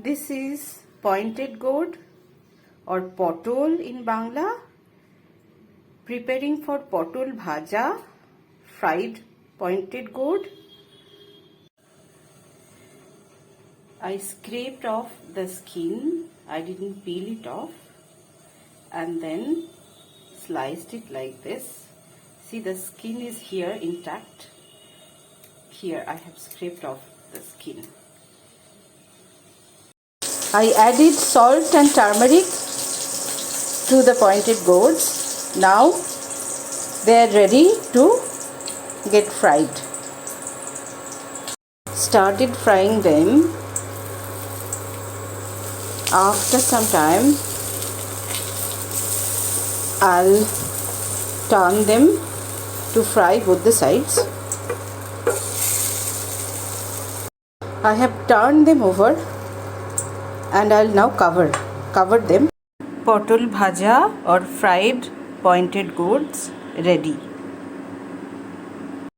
This is pointed gourd or potol in Bangla. Preparing for potol bhaja, fried pointed gourd. I scraped off the skin, I didn't peel it off, and then sliced it like this. See, the skin is here intact. Here I have scraped off the skin. I added salt and turmeric to the pointed gourds. Now they are ready to get fried. Started frying them. After some time I'll turn them to fry both the sides. I have turned them over and I'll now cover them. Potol bhaja or fried pointed gourds ready.